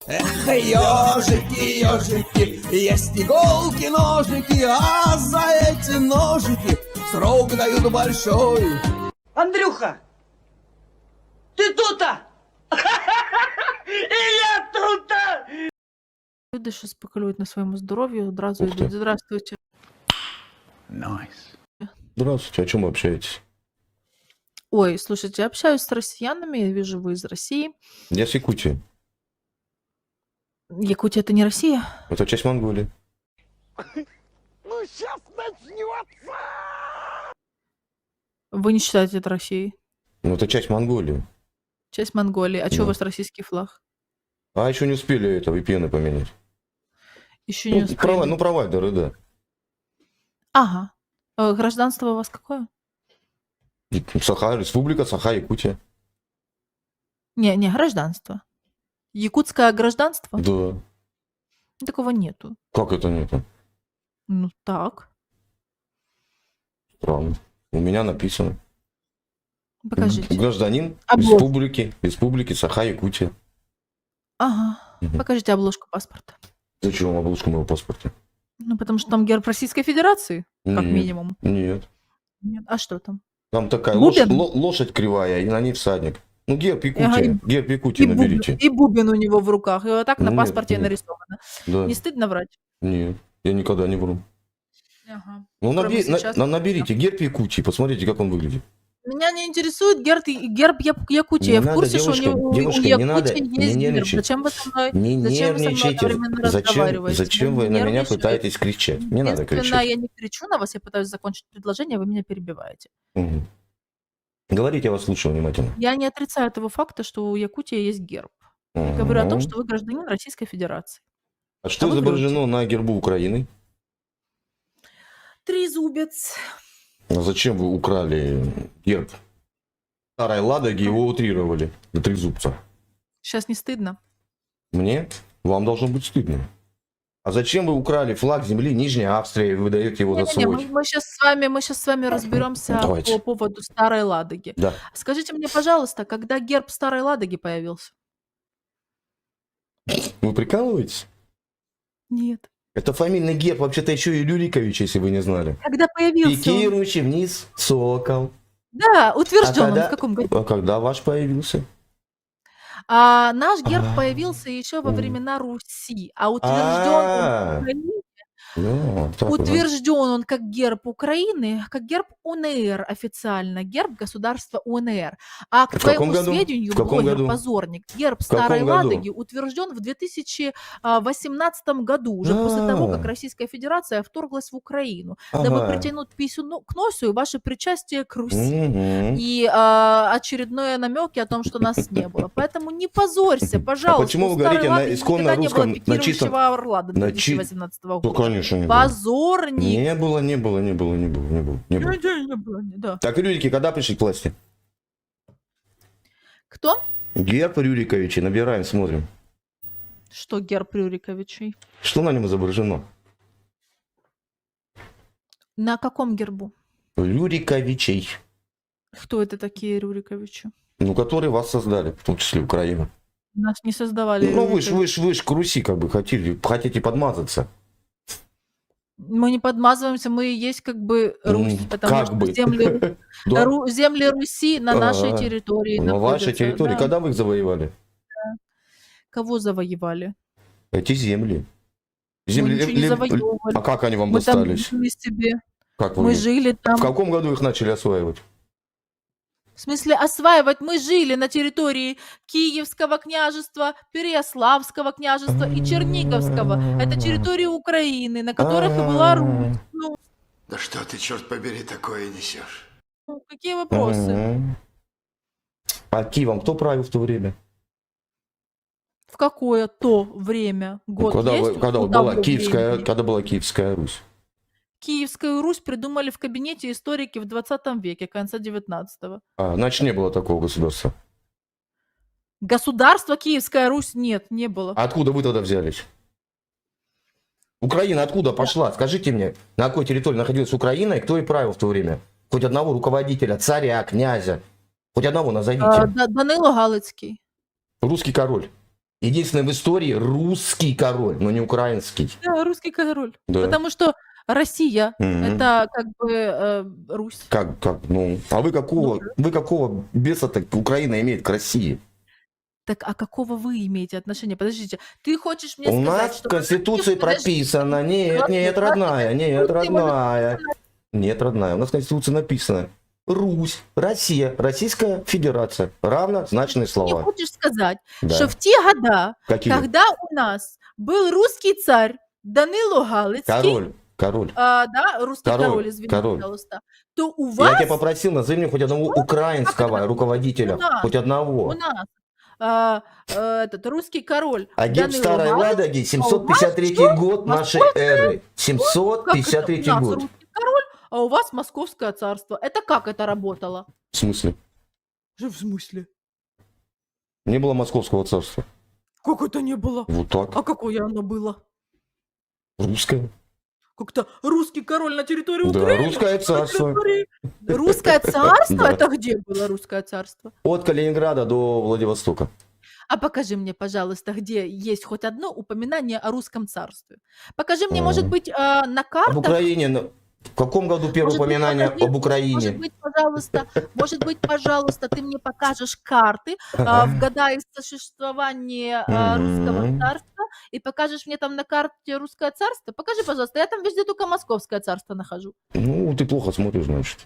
Эх, ежики, ежики, есть иголки, ножики, а за эти ножики срок дают большой. Андрюха, ты тут-то? И я тут-то! Люди, що спекулюють на своєму здоров'ю, одразу Ух ти. йдуть. Здравствуйте. Здравствуйте, о чем вы общаетесь? Ой, слушайте, я общаюсь с россиянами, я вижу, вы из России. Я с Якутии. Якутия — это не Россия? Это часть Монголии. Вы не считаете это Россией? Ну, это часть Монголии. Часть Монголии. А чё у Да. вас российский флаг? А еще не успели это VPN поменять. Еще не успели. Провайдеры, да. Ага. Гражданство у вас какое? Саха, Республика Саха, Якутия. Не, гражданство. Якутское гражданство? Да. Такого нету. Как это нет? Ну так. Странно. У меня написано. Покажите. Гражданин Обложку. Республики Саха, Якутия. Ага. Мгм. Покажите обложку паспорта. Зачем вам обложку моего паспорта? Ну, потому что там герб Российской Федерации, как Нет. минимум. Нет. Нет. А что там? Там такая Бубен? лошадь кривая, и на ней всадник. Ну, герб Якутия. Ага, Герб Якутии наберите. и бубен у него в руках. И вот так на Нет, паспорте нет. нарисовано. Да. Не стыдно врать? Нет, я никогда не вру. Ага. Ну, Кроме сейчас. наберите герб Якутии, посмотрите, как он выглядит. Меня не интересует герб Якутии. Не Я в надо, курсе, что девушка, у не надо, Якутии не есть герб. нервничайте. Зачем вы со мной, Не зачем вы со мной нервничайте. одновременно разговариваете? Зачем вы Я на не меня нервничаю. пытаетесь кричать? Не надо Единственное, кричать. я не кричу на вас, я пытаюсь закончить предложение, вы меня перебиваете. Мгм. Говорите, я вас слушаю внимательно. Я не отрицаю того факта, что у Якутии есть герб. Я говорю о том, Мгм. что вы гражданин Российской Федерации. А что А вы изображено на гербу Украины? Трезубец. А зачем вы украли герб Старой Ладоги, его утрировали до трезубца? Сейчас не стыдно? Мне? Вам должно быть стыдно. А зачем вы украли флаг земли Нижней Австрии и выдаете его за Не-не-не, свой? мы сейчас с вами разберемся Давайте. по поводу Старой Ладоги. Да. Скажите мне, пожалуйста, когда герб Старой Ладоги появился? Вы прикалываетесь? Нет. Это фамильный герб, вообще-то еще и Рюрикович, если вы не знали. Когда появился он? Пикирующий вниз сокол. Да, утвержден он когда, в каком году? а когда ваш появился? А наш герб А. появился еще во времена Руси, а А. утвержден Ну, так вот. утвержден он как герб Украины, как герб УНР официально, герб государства УНР. А к В каком твоему году? сведению, В каком году? блогер-позорник, герб В каком Старой году? Ладоги утвержден в 2018 году, уже после того, как А. Российская Федерация вторглась в Украину, дабы Ага. притянуть писю к носу и ваше причастие к Руси. Мгм. И очередные намеки о том, что нас не было. Поэтому не позорься, пожалуйста. почему у вы Старой говорите на Ладоги исконно никогда не было русском, на чистом- пикирующего орла до на 2018 Ну, года. конечно, не было. Позорник. Не было. Не было, да. Так, Рюрики когда пришли к власти? Кто? Герб Рюриковича. Набираем, смотрим. Что герб Рюриковичей? Что на нем изображено? На каком гербу? Рюриковичей. Кто это такие Рюриковичи? Ну, которые вас создали, в том числе Украину. Нас не создавали Ну, вы Рюриковичи. ж к Руси как бы хотите подмазаться. Мы не подмазываемся, мы и есть как бы Русь, потому Как что бы. земли, Да. земли Руси на нашей А, территории На вашей находятся. территории. Да. Когда вы их завоевали? Кого завоевали? Эти земли. Мы ничего не завоевывали. А как они вам Мы там достались? жили себе. Как Мы вы? жили там. В каком году их начали осваивать? В смысле осваивать? Мы жили на территории Киевского княжества, Переяславского княжества и Черниговского. Это территории Украины, на которых и была Русь. Ну, Да что ты, черт побери, такое несешь? какие вопросы? Мгм. А Киевом кто правил в то время? В какое то время? Год когда есть? когда Куда была было Киевская, времени? когда была Киевская Русь? Киевскую Русь придумали в кабинете историки в 20 веке, конца 19-го. Значит, не было такого государства. Государства Киевская Русь нет, не было. А откуда вы тогда взялись? Украина откуда пошла? Скажите мне, на какой территории находилась Украина и кто и правил в то время? Хоть одного руководителя, царя, князя. Хоть одного назовите. Данило Галицький. Русский король. Единственный в истории русский король, но не украинский. Да, русский король. Да. Потому что Россия Мгм. это как бы Русь. Как, ну, а вы какого беса так Украина имеет к России? Так, а какого вы имеете отношения? Подождите, ты хочешь мне У сказать, нас в что Конституции прописано, нет, родная, нет, родная, нет, родная, у нас в Конституции написано Русь, Россия, Российская Федерация, равнозначные Ты слова. хочешь сказать, Да. что в те года, Какие? когда у нас был русский царь Данило Галицкий, Король. да, русский Король, король, извини, король. пожалуйста, то у Я вас, тебя попросил, назови мне хоть одного Как украинского это? руководителя, У нас. хоть у одного. нас этот русский король А герб Данило Старой Галицкий, Ладоги, а у 753 вас год нашей Московская? эры. Как это 753 у нас год. русский король, а у вас московское царство? Это как это работало? В смысле? В смысле? Не было московского царства. Как это не было? Вот так. А какое оно было? Русское. Как-то русский король на территории Да, Украины? русское На царство. территории- Русское царство? Да. Это где было русское царство? От Калининграда до Владивостока. А покажи мне, пожалуйста, где есть хоть одно упоминание о русском царстве. Покажи мне, может быть, на Об картах. Украине. В каком году первое Может быть, упоминание покажи, об может Украине? быть, пожалуйста, ты мне покажешь карты Ага. в года их существования русского Мгм. царства и покажешь мне там на карте русское царство. Покажи, пожалуйста, я там везде только московское царство нахожу. Ну, ты плохо смотришь, значит.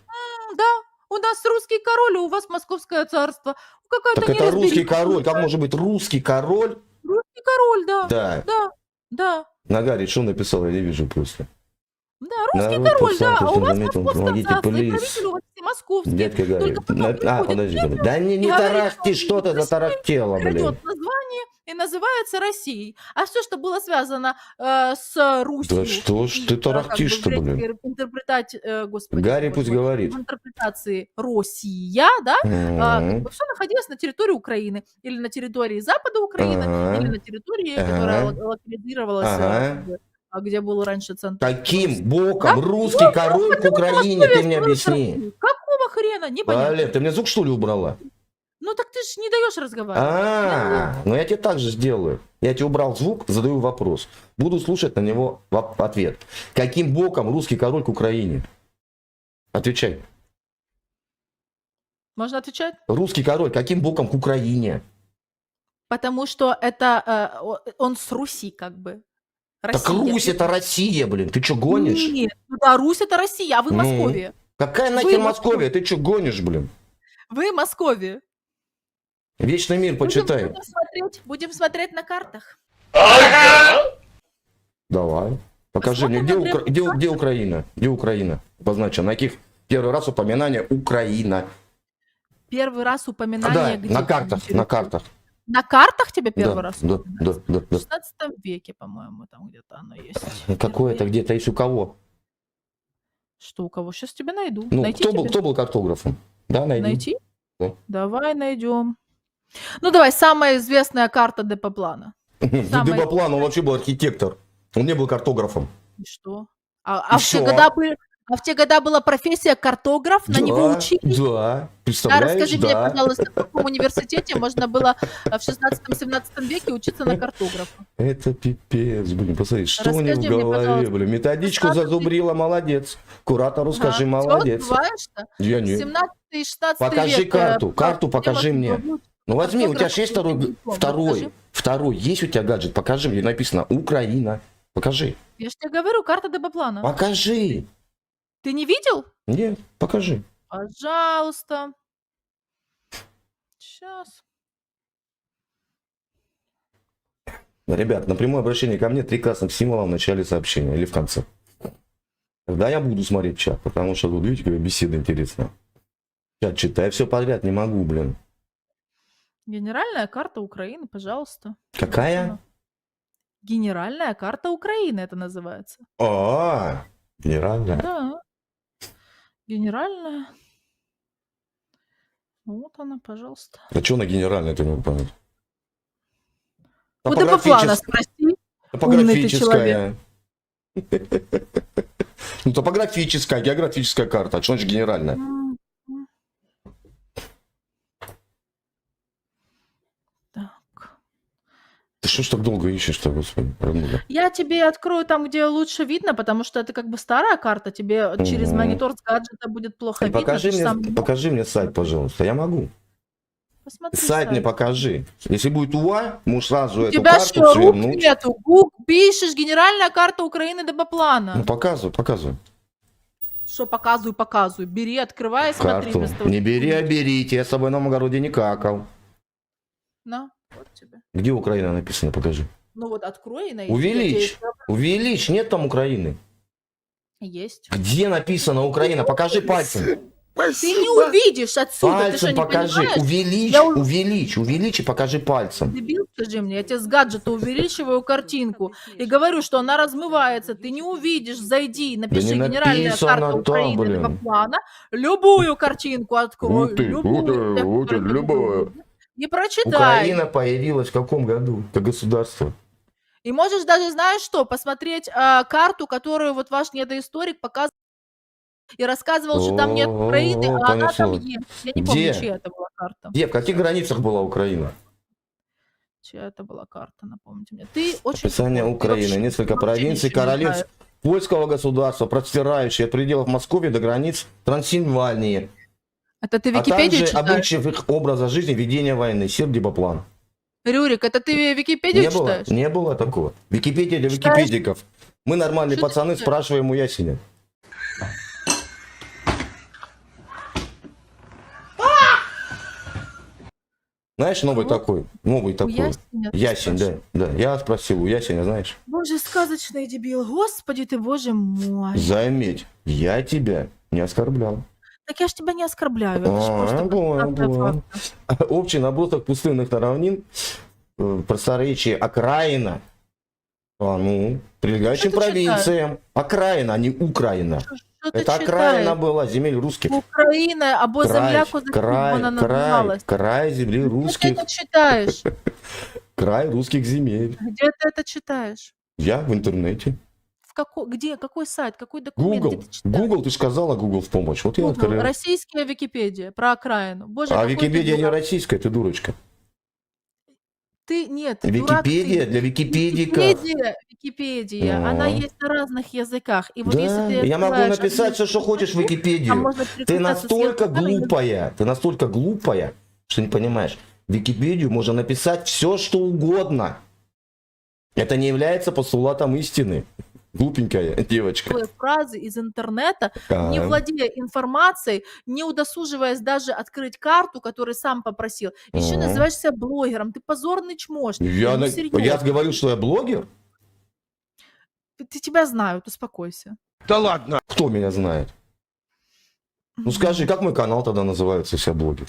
Да, у нас русский король, а у вас московское царство. Какая-то Так это русский неразбериха. король. Как может быть русский король? Русский король, да. Да. Да, да. Нагari, что написал, я не вижу просто. Да, русский Народ король, да. повстанцев А у вас заметил, московское помогите, царство, и please. правитель у вас все московские. Дядька Гарри. Только потом приходит Подожди, Петр подожди. Да не и говорит, тарахти, что что ты Россия затарахтела, блин. крадет название и называется Россией. А все, что было связано с Русью. Да что ж и, ты как бы тарахтишь-то, в блин? Господи, Гарри боже пусть мой, говорит. в интерпретации Россия, да, Мгм. все находилось на территории Украины или на территории Запада Украины, Ага. или на территории, Ага. которая локализировалась, Ага. как бы, где был раньше центр. Каким боком русский король к Украине, ты мне объясни. Какого хрена? Непонятно. Олег, ты мне звук что ли убрала? Ну так ты ж не даешь разговаривать. Ну я тебе так же сделаю. Я тебе убрал звук, задаю вопрос. Буду слушать на него ответ. Каким боком русский король к Украине? Отвечай. Можно отвечать? Русский король каким боком к Украине? Потому что это он с Руси как бы. Так Россия. Русь это Россия, блин. Ты что, гонишь? Нет, ну да, Русь это Россия, а вы Ну. Московия. Какая Вы нахер Москва. Московия? Ты что, гонишь, блин? Вы Московия. Вечный мир почитай. Будем смотреть на картах. Давай. Покажи мне, где, Посмотрим на древние где Украина? Где Украина? Обозначено. На каких первый раз упоминание Украина? Первый раз упоминание Да, где? на картах, на картах. На картах тебе первый Да, раз да, упоминается? да, да, В 16 веке, по-моему, там где-то оно есть. Какое-то где-то есть у кого? Что у кого? Сейчас тебе найду. Ну, Найти кто был, тебе? кто был картографом? Да, найди. Найти? Да. Давай найдем. Ну давай, самая известная карта Депоплана. Самое- Дебоплан, он вообще был архитектор. Он не был картографом. И что? А И в те всё. года в те года была профессия картограф, на него учили. Да, А представляешь, расскажи мне, да. пожалуйста, в каком университете можно было в 16-17 веке учиться на картографа? Это пипец, блин, посмотри, что у него Расскажи в мне, голове, пожалуйста. блин. Методичку 16-й зазубрила, молодец. Куратору скажи, Ага. Всё, молодец. забываешь-то? Я не. 17 и 16 Покажи век. карту, карту где покажи можно мне. было выучить Ну возьми, у тебя картографа? же есть Покажи. второй, есть у тебя гаджет, покажи, где написано Украина. Покажи. Я же тебе говорю, карта Депоплана. Покажи. Ты не видел? Нет, покажи. Пожалуйста. Сейчас. Ребят, напрямую обращение ко мне 3 красных символа в начале сообщения или в конце. Тогда я буду смотреть чат, потому что тут, видите, какая беседа интересная. Чат читаю, все подряд не могу, блин. Генеральная карта Украины, пожалуйста. Какая? Генеральная карта Украины это называется. Генеральная. Да. Генеральная. Вот она, пожалуйста. А что на генеральной, это не могу понять? У Депоплана спроси. Умный ты Топографическая. Ну, топографическая, географическая карта. А что значит генеральная? Так. Ты что ж так долго ищешь-то, господи, роднуля? Я тебе открою там, где лучше видно, потому что это как бы старая карта, тебе через Мгм. монитор с гаджета будет плохо И видно. покажи ты ж сам не мне, можешь. покажи мне сайт, пожалуйста. Я могу. Посмотри Сайт мне сайт. покажи. Если будет УА, можешь сразу У эту тебя карту что, рук свернуть. нету? Пишешь генеральная карта Украины Ну, Дебоплана. показывай, показывай. Что показываю, показываю. Бери, открывай и смотри. Карту. вместо того, Не чтобы бери, а хуйню. берите. Я с собой на огороде не какал. На, вот тебе. Где Украина написано, покажи. Ну вот открой и найди. Увеличь. Увеличь. Нет там Украины. Есть. Где написано Украина? Покажи пальцем. Ты не увидишь отсюда. Ты что, Пальцем не покажи. понимаешь? Увеличь, Я увеличь и покажи пальцем. Дебил, скажи мне, я тебе с гаджета увеличиваю картинку и говорю, что она размывается, ты не увидишь, зайди, напиши не генеральная написано карта там, Украины блин. Дебоплана, любую картинку открой, Вот ты, любую, вот это, любую. и прочитай. Украина появилась в каком году? Как государство? И можешь даже, знаешь что, посмотреть карту, которую вот ваш недоисторик показывал и рассказывал, что там нет Украины, О, а она там понеслось. есть. Я не Где? помню, чья это была карта. Где? В каких границах была Украина? Чья это была карта, напомните мне. Ты очень Описание тупой, ты Украины. вообще- Несколько вообще провинций, ничего не королевств знаешь. польского государства, простирающие от пределов Москвы до границ Трансильвании, Это ты а Википедию также читаешь? обычаев их образа жизни, ведения войны. Сердебоплан. Рюрик, это ты Википедию Не было? читаешь? Не было такого. Википедия для Читаешь? википедиков. Мы нормальные Что ты пацаны, читаешь? спрашиваем у Ясеня. Знаешь, новый Вот. такой. Новый У такой. Ясеня ты Ясень, да. спрашиваешь? Да. Я спросил у Ясеня, знаешь. Боже, сказочный дебил. Господи ты, боже мой. Заметь, я тебя не оскорблял. Так я ж тебя не оскорбляю. Это ж просто Понял, констатация понял. факта. Общий набросок пустынных равнин, просторечие окраина, прилегающим Что ты провинциям. Окраина, а не Украина. Что ты Это окраина читаешь? была земель русских. Украина, або земля козаків вона називалась. край земли Где ты русских, это читаешь? край русских земель. Где ты это читаешь? Я в интернете. Где? Какой сайт? Какой документ? Google, Где ты читаешь? Google, ты же сказала Google в помощь. Вот я Google, открыл. российская Википедия про окраину. Боже, А какой ты Википедия не дурак. российская, ты дурочка. Ты нет, дурак Википедия ты. для википедиков. Википедия, она Ну. есть на разных языках. И вот если Да, ты я могу открываешь написать одну все, что хочешь в там Википедию. можно Ты переключаться с настолько языка на язык. глупая, что не понимаешь. В Википедию можно написать все, что угодно. Это не является постулатом истины. Глупенькая девочка. Такие фразы из интернета, не Ага. владея информацией, не удосуживаясь даже открыть карту, которую сам попросил. Еще Мгм. называешься блогером. Ты позорный чмошник. Я, Ну, я серьезно. говорю, что я блогер? Ты тебя знают, успокойся. Кто меня знает? Ну скажи, как мой канал тогда называется, если я блогер?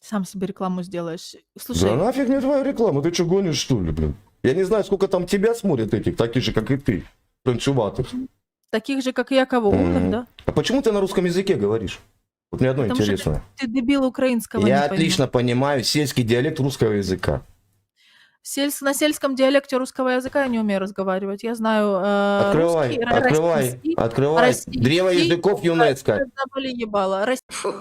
Сам себе рекламу сделаешь. Слушай, Да нафиг мне твоя реклама, ты что гонишь, что ли, блин? Я не знаю, сколько там тебя смотрят этих, таких же, как и ты, танцеватых. таких же, как и я, кого умных, Мгм. да? А почему ты на русском языке говоришь? Вот мне одно Потому что интересно. Ты дебил украинского Я не отлично понимаю сельский диалект русского языка. На сельском диалекте русского языка я не умею разговаривать. Я знаю Открывай, русский, открывай, российский, открывай. российский, Древо языков ЮНЕСКО. Забыли ебало. Фу,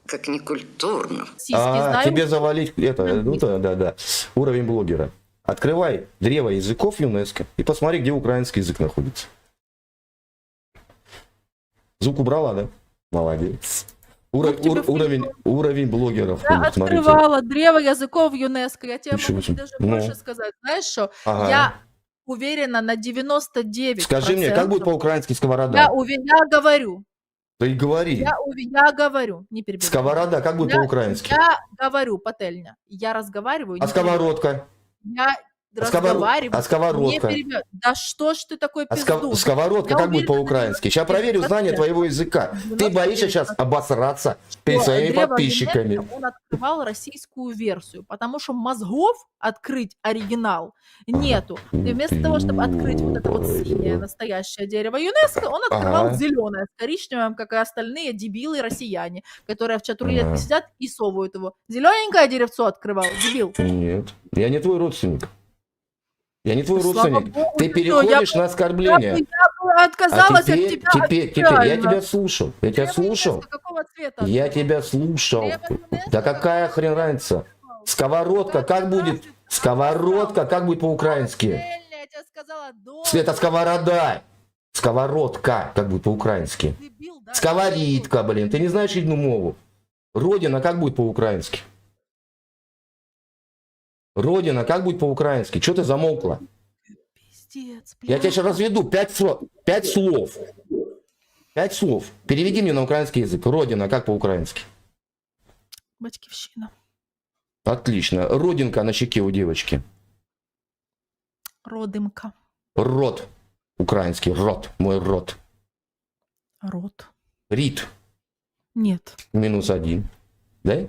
как некультурно. Российский знаю. Тебе завалить это, ну да. Уровень блогера. Открывай древо языков ЮНЕСКО и посмотри, где украинский язык находится. Звук убрала, да? Молодец. Уровень блогеров. Я смотрите. открывала древо языков ЮНЕСКО. Я тебе Ничего могу себе. даже Ну. больше сказать. Знаешь что? Ага. Я уверена на 99%. Скажи мне, как будет по-украински сковорода? Я говорю. Да и говори. Я говорю. Не перебивай. Сковорода, как будет по-украински? Я говорю, пательня. Я разговариваю. А не перебивай. сковородка? Я А сковородка? разговариваю. Не перебивай. Да что ж ты такой А пиздун? сковородка Я как будет уверена, по-украински? Сейчас 99%. проверю знание твоего языка. Ты боишься сейчас обосраться перед своими Древо подписчиками. ЮНЕСКО, он открывал российскую версию, потому что мозгов открыть оригинал нету. И вместо того, чтобы открыть вот это вот синее настоящее дерево ЮНЕСКО, он открывал Ага. зеленое с коричневым, как и остальные дебилы россияне, которые в чат рулетке Ага. сидят и совывают его. Зелененькое деревцо открывал, дебил. Нет, я не твой родственник. Я не твой Слава родственник. богу, Ты что, переходишь на оскорбление. Я бы отказалась А от теперь, тебя. теперь, я официально. тебя слушал. Я тебя Древо слушал. ЮНЕСКО какого цвета? Я открывал? тебя слушал. Древо ЮНЕСКО Да какая хрен разница? Сковородка, как будет? Сковородка, как будет по-украински? Пательня, я тебе сказала, дом. Света, сковорода. Сковородка, как будет по-украински? Дебил, да? Сковорідка, блин. Ты не знаешь одну мову? Родина, как будет по-украински? Родина, как будет по-украински? Что ты замолкла? Пиздец, Я тебя сейчас разведу. 5 слов. 5 слов. 5 слов. Переведи мне на украинский язык. Родина, как по-украински? Батьківщина. Отлично. Родинка на щеке у девочки. Родимка. Рот. Украинский. Рот. Мой рот. Рот. Рит. Нет. -1. Да?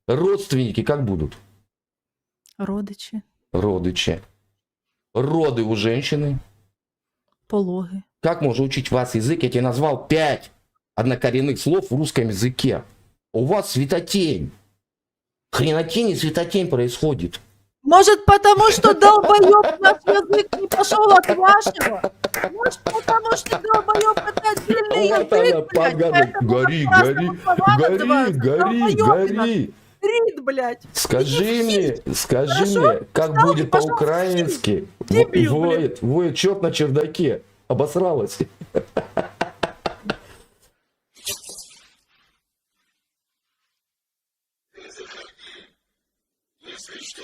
Родственники как будут? Родичі. Родичи. Роды у женщины. Пологи. Как можно учить вас язык? Я тебе назвал 5 однокоренных слов в русском языке. У вас светотень. Хренотень и светотень происходит. Может, потому что долбоёб наш язык не пошел от вашего? Может, потому что долбоёб это отдельный Вот она, язык, блядь, поганая. поэтому Гори, по-разному гори, слова гори, называются. гори, Долбоёбина. гори. Рид, блядь. Скажи мне, Хорошо? как Встал и будет пошел по-украински? Дебил, Воет черт на чердаке. Обосралась. Если что,